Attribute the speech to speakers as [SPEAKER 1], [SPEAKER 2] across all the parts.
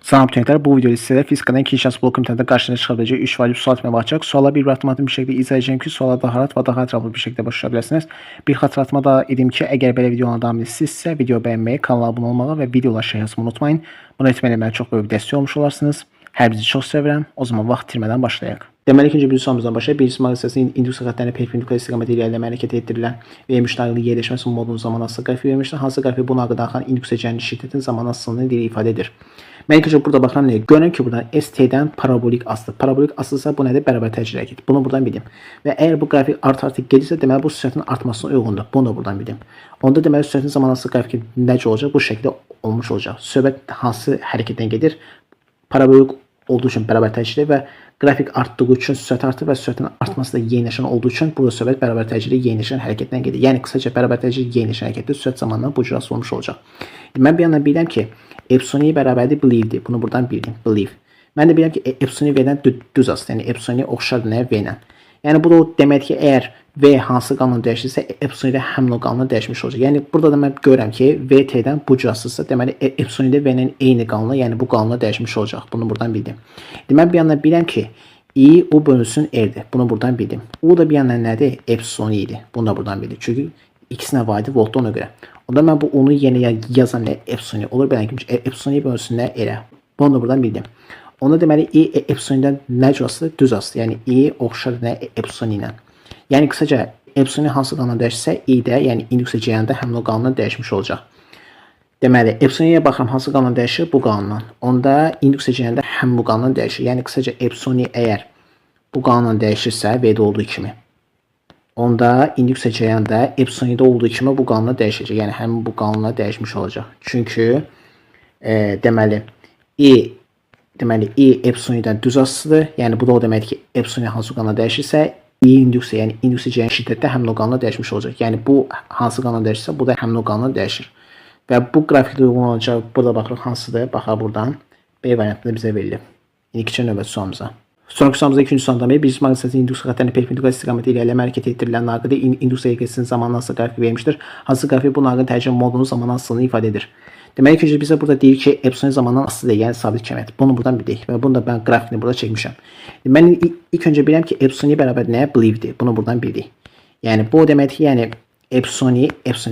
[SPEAKER 1] Salam tünəklər, bu videoda sizlərə fizikadan ikinci blok imtahanında qarşınıza çıxa biləcək 3 valib sual etmə baxacaq. Suala bir avtomatik bir şəkildə izah edəcəm ki, suala daha rahat və daha ətraflı bir şəkildə başa bilərsiniz. Bir xatırlatma da edim ki, əgər belə videolarla davam edirsinizsə, video bəyənməyi, kanala abunə olmağı və videolara şey yazmayı unutmayın. Bunu etməklə mənə çox böyük dəstək olmuş olarsınız. Hər birinizi çox sevirəm. O zaman vaxt itirmədən başlayaq. Deməli, ikinci bir sualımızdan başlayaq. Birinci maqsəsi induksiya xəttlərinə perpendikular istiqaməti ilə hərəkət etdirilən verilmiş naqilin yerləşməsi modunun zaman asılı qrafiyi verilmişdir. Hansı qrafik bu naqildə axan induksiya cərəyanının şiddətin zaman asılılığını ifadə edir? Mən ilk öncə burada baxıram nəyə? Görürəm ki, buradan ST-dən parabolik asıdır. Parabolik asılsa bu nədir? Bərabər təcrid hərəkət. Bunu buradan bilim. Və əgər bu qrafik artıq gedirsə, deməli bu sürətin artmasına uyğundur. Bunu da buradan bilim. Onda deməli sürətin zaman asılı qrafiki necə olacaq? Bu şəkildə olmuş olacaq. Söhbət hansı hərəkətdən gedir? Parabolik olduğu üçün bərabər təcrid və qrafik artdığı üçün sürət artır və sürətin artması da yeniləşən olduğu üçün burada söhbət bərabər təcrid yeniləşən hərəkətdən gedir. Yəni qısaca bərabər təcrid yeniləşən hərəkətdə sürət zamanla bu cür asılı olmuş olacaq. Mən bir yandan bilirəm ki, epsilon bərabərdir believe-dir. Bunu buradan bildim. Believe. Mən də bilirəm ki, epsilon V-dən düz asıdır. Yəni epsilon oxşardır nəyə? V-lə. Yəni bu da demək ki, əgər V hansı qanun dəyişirsə, epsilon də həmin o qanunu dəyişmiş olacaq. Yəni burada da mən görürəm ki, V T-dən bu cür asılsa, deməli epsilon də V-lə eyni qanunu, yəni bu qanunu dəyişmiş olacaq. Bunu buradan bildim. Mən bir yandan bilirəm ki, I U bölünsün R-dir. Bunu buradan bildim. U da bir yandan nədir? Epsilon idi. Bunu da buradan bildim. Çünki ikisine vaydı voltda ona göre. Onda mən bu onu yeni yazan nə epsilon olur belə ki, epsilon bölünsün nə R. Bunu da buradan bildim. Onda deməli I epsilondan necə asılıdır? Düz asılıdır. Yəni I oxşar nə epsilon ilə. Yəni qısaca epsilon hansı qanuna dəyişsə, I də, yəni induksiya cərəyanında həmin o qanuna dəyişmiş olacaq. Deməli, epsilona baxıram hansı qanuna dəyişir? Bu qanunla. Onda induksiya cərəyanında həmin bu qanuna dəyişir. Yəni qısaca epsilon əgər bu qanunla dəyişirsə, V-də olduğu kimi, onda induksiya cərəyanında epsilonda olduğu kimi bu qanuna dəyişəcək. Yəni həmin bu qanuna dəyişmiş olacaq. Çünki deməli I epsilondan düz asılıdır. Yəni bu da o deməkdir ki, epsilon hansı qanuna dəyişirsə, I induksiya, yəni induksiya cərəyanı şiddətdə həmin o qanuna dəyişmiş olacaq. Yəni bu hansı qanuna dəyişirsə, bu da həmin o qanuna dəyişir. Və bu qrafikdə uyğun olacaq. Burada baxırıq hansıdır? Baxaq buradan. B variantında bizə verilir. İndi keçək növbəti sualımıza. Sonraki sualımızda ikinci sualdan beri birinci maqsəsi induksiya xəttlərinin perpendikular istiqaməti ilə irəliləyən hərəkət etdirilən naqildə induksiya hərəkətinin zamanı asılı qrafiki verilmişdir. Hansı qrafik bu naqilin tərcih modunun zamanı asılılığını ifadə edir? Deməli ki, bizə burada deyir ki, epsilon zamandan asılıdır, yəni sabit kəmət. Bunu buradan bilirik və bunu da mən qrafikini burada çəkmişəm. Mən ilk öncə bilirəm ki, epsilon bərabər nəyə? Believe-dir. Bunu buradan bilirik. Yəni bu deməkdir ki, yəni epsilon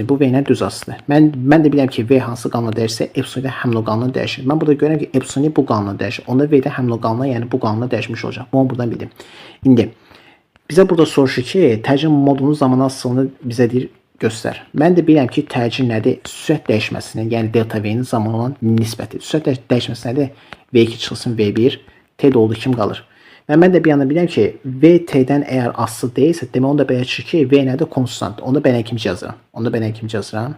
[SPEAKER 1] bu V ilə düz asılıdır. Mən də bilirəm ki, V hansı qanuna dəyişsə, epsilon də həmin o qanuna dəyişir. Mən burada görürəm ki, epsilon bu qanuna dəyişir. Onda V də həmin o qanuna, yəni bu qanuna dəyişmiş olacaq. Bunu buradan bildim. İndi bizə burada soruşur ki, tərcih modunun zamanı asılılığını bizə deyir, göstər. Mən də bilirəm ki, tərcih nədir? Sürət dəyişməsinin, yəni delta V-nin zamanı olan nisbəti. Sürət dəyişməsi nədir? V2 çıxılsın V1, T də olduğu kimi qalır. Və mən də bir yana bilirəm ki, V T-dən əgər asılı deyilsə, demək onda belə çıxır ki, V nədir? Konstant. Onda belə kimi yazıram.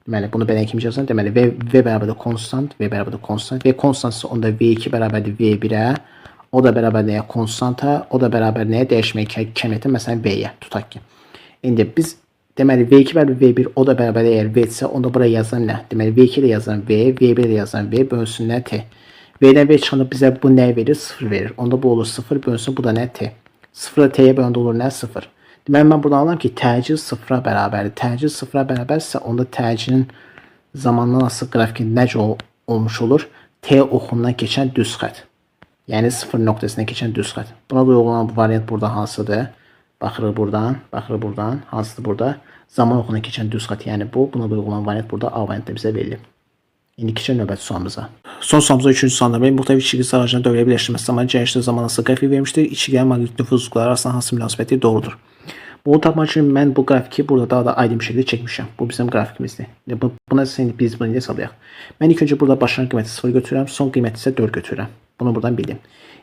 [SPEAKER 1] Deməli, bunu belə kimi yazıram. Deməli, V bərabərdir konstant, V bərabərdir konstant. V konstantsa onda V2 bərabərdir V1-ə. O da bərabər nəyə? Konstanta. O da bərabər nəyə? Dəyişməyə kəmiyyətə, məsələn, V-yə tutaq ki. İndi biz deməli, V2 bərabər V1, o da bərabər əgər V-dirsə, onda buraya yazan nə? Deməli, V2 ilə yazan V, V1 ilə yazan V, bölünsün nə? T. V-dən V çıxanda bizə bu nə verir? 0 verir. Onda bu olur 0, bölünsün, bu da nə? T. 0 T'yə bölündə olur nə? 0. Deməli, mən buradan alıram ki, təcil 0-a bərabərdir. Təcil 0-a bərabərsə, onda təcilin zamandan asılı qrafiki necə olmuş olur? T oxundan keçən düz xət. Yəni 0 nöqtəsindən keçən düz xət. Buna da uygulanan bu variant burada hansıdır? Baxırıq buradan, hansıdır burada? Zaman oxundan keçən düz xət, yəni bu. Buna da uygulanan variant burada A variantda bizə verilir. İndi keçək növbəti sualımıza. Son sualımızda üçüncü sualda müxtəlif ikiqis aracının dövrəyə birləşdirməsi zamanı cərəyanı zaman asılı qrafik verilmişdir. İkiqənin maqnit nüfuzluqları arasında hansı münasibəti doğrudur? Bunu tapmaq üçün mən bu qrafiki burada daha da aydın bir şəkildə çəkmişəm. Bu bizim qrafikimizdir. Buna biz bunu hesablayaq. Mən ilk öncə burada başlanğıc qiyməti 0 götürürəm, son qiyməti isə 4 götürürəm. Bunu buradan bildim.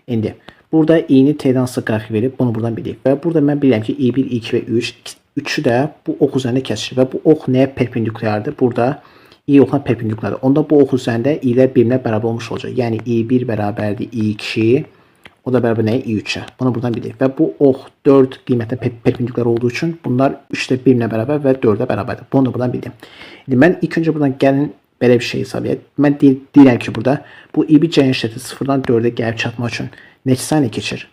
[SPEAKER 1] İndi burada i-ni T'dən asılı qrafik verib, bunu buradan bilirik. Və burada mən bilirəm ki, i1, i2 və 3, üçü də bu ox üzərində kəsişir və bu ox nəyə perpendikulardır? Burada i oxuna perpendikulardır. Onda bu ox üzərində i-lər birbirine bərabər olmuş olacaq. Yəni i1 bərabərdir i2, o da bərabər nəyə? i3-ə. Bunu buradan bilirik. Və bu ox 4 qiymətlə perpendikular olduğu üçün bunlar 3-də birbirine bərabər və 4-də bərabərdir. Bunu da buradan bildim. İndi mən ilk öncə buradan gəlin belə bir şey hesablayaq. Mən deyirəm ki, burada bu i1 cərəyan şiddəti 0-dan 4-ə gəlib çatmaq üçün neçə saniyə keçir?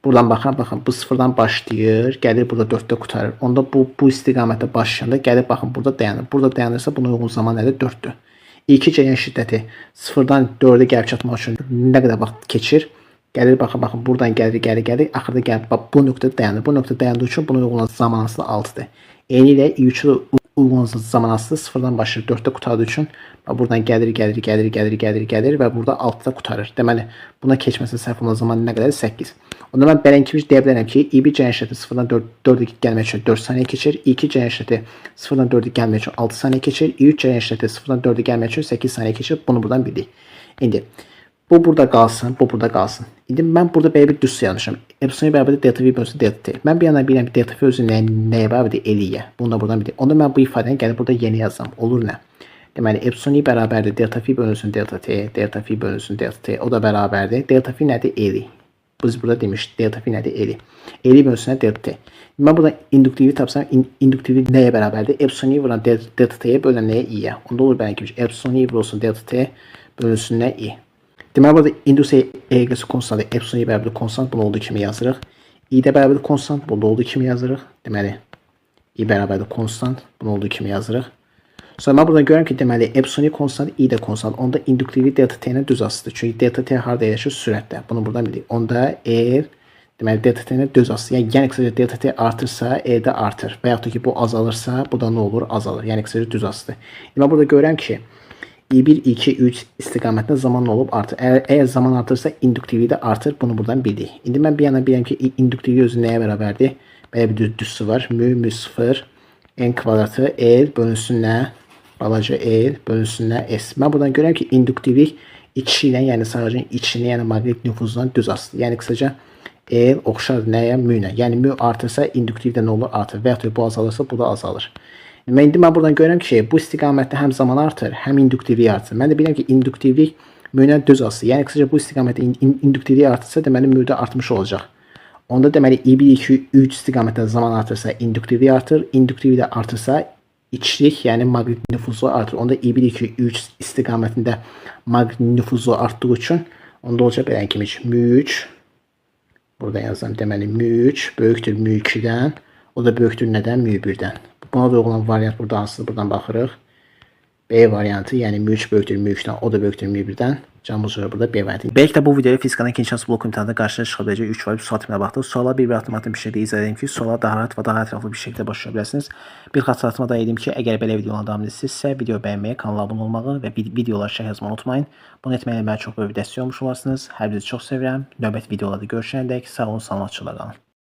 [SPEAKER 1] Buradan baxın, bu 0-dan başlayır, gəlir burada 4-də qutarır. Onda bu istiqamətdə başlayanda gəlir, baxın, burada dayanır. Burada dayanırsa buna uyğun zaman nədir? 4-dür. İlk cərəyan şiddəti 0-dan 4-ə gəlib çatmaq üçün nə qədər vaxt keçir? Gəlir, baxın, buradan gəlir, axırda gəlib, bax, bu nöqtədə dayanır. Bu nöqtədə dayandığı üçün buna uyğun olan zaman asılı 6-dır. Eyni ilə i3-ə uyğun olan zaman asılı 0-dan başlayır, 4-də qurtardığı üçün buradan gəlir və burada 6-da qurtarır. Deməli, buna keçməsi sərf olunan zaman nə qədərdir? 8. Onda mən belənkimiş deyə bilərəm ki, i1 cərəyan şiddəti 0-dan 4-ə gəlmək üçün 4 saniyə keçir, i2 cərəyan şiddəti 0-dan 4-ə gəlmək üçün 6 saniyə keçir, i3 cərəyan şiddəti 0-dan 4-ə gəlmək üçün 8 saniyə keçir. Bunu buradan bildik. İndi bu burada qalsın, bu burada qalsın. İndi mən burada belə bir düz yazmışam. Epsilon bərabərdir delta V bölünsün delta T. Mən bir yana bilirəm ki, delta V özü nəyə bərabərdir? Eliyə. Bunu da buradan bildik. Onda mən bu ifadəni gəlib burada yeni yazsam. Olur nə? Deməli, epsilon bərabərdir delta V bölünsün delta T. Delta V bölünsün delta T. O da bərabərdir. Delta V nədir? Eli. Biz burada demişdik. Delta V nədir? Eli. Eli bölünsün delta T. Mən burada induktivi tapsam, induktivi nəyə bərabərdir? Epsilon vuran delta T'yə bölünən nəyə? İyə. Onda olur belə ki, epsilon vurulsun delta T bölünsün nə? İ. Deməli, burada indusiya eqresi konstantı, epsilon bərabərdir konstant, bunu olduğu kimi yazırıq. I də bərabərdir konstant, bunu olduğu kimi yazırıq. Deməli, I bərabərdir konstant, bunu olduğu kimi yazırıq. Sonra mən buradan görürəm ki, deməli, epsilon konstant, I də konstant. Onda induktivi delta T ilə düz asıdır. Çünki delta T harada yerləşir? Sürətdə. Bunu buradan bildik. Onda eğer, deməli, delta T ilə düz asıdır. Yəni qısaca delta T artırsa, E də artır. Və yaxud da ki, bu azalırsa, bu da nə olur? Azalır. Yəni qısaca düz asıdır. Mən burada görürəm ki, i1, 2, 3 istiqamətində zaman olub artır. Əgər zaman artırsa, induktivi də artır. Bunu buradan bildik. İndi mən bir yana bilirəm ki, induktivi özü nəyə bərabərdir? Belə bir düzsü var. Mü 0, n kvadratı, L bölünsün nə? Balaca L bölünsün nə? S. Mən buradan görürəm ki, induktivi içi ilə, yəni sarıcın içini, yəni maqnit nüfuzundan düz asıdır. Yəni qısaca L oxşar nəyə? Mü ilə. Yəni mü artırsa, induktivi də nə olur? Artır. Və yaxud bu azalırsa, bu da azalır. İndi mən buradan görürəm ki, bu istiqamətdə həm zaman artır, həm induktivi artır. Mən də bilirəm ki, induktivi mü-lə düz asıdır. Yəni qısaca bu istiqamətdə induktivi artırsa, deməli mü də artmış olacaq. Onda deməli i1, 2, 3 istiqamətdə zaman artırsa, induktivi artır. İnduktivi də artırsa, içlik, yəni maqnit nüfuzu artır. Onda i1, 2, 3 istiqamətində maqnit nüfuzu artdığı üçün onda olacaq belə kimi mü3, burada yazsam, deməli mü3 böyükdür mü2-dən, o da böyükdür nədən? Mü1-dən. Buna da olan variant burada hansıdır? Buradan baxırıq. B variantı, yəni mü3 böyükdür mü3-dən, o da böyükdür mü1-dən. Canımız var burada B variantı. Belki de bu videoda fizikanın ikinci şans blok imtahanında karşına çıxa biləcək 3 var 1 sual tipinə baxdıq. Suala bir avtomatik bir şəkildə izah edeyim ki, suala daha rahat və daha ətraflı bir şəkildə başlaya bilərsiniz. Bir xatırlatma da edeyim ki, əgər belə videoların davam edirsinizsə, video bəyənməyi, kanala abunə olmağı və videolara şərh yazmağı unutmayın. Bunu etməklə mənə çox böyük dəstək olmuş olarsınız. Hər birinizi çox sevirəm. Növbəti videolarda görüşənədək sağ olun, salamatçılıqla qalın.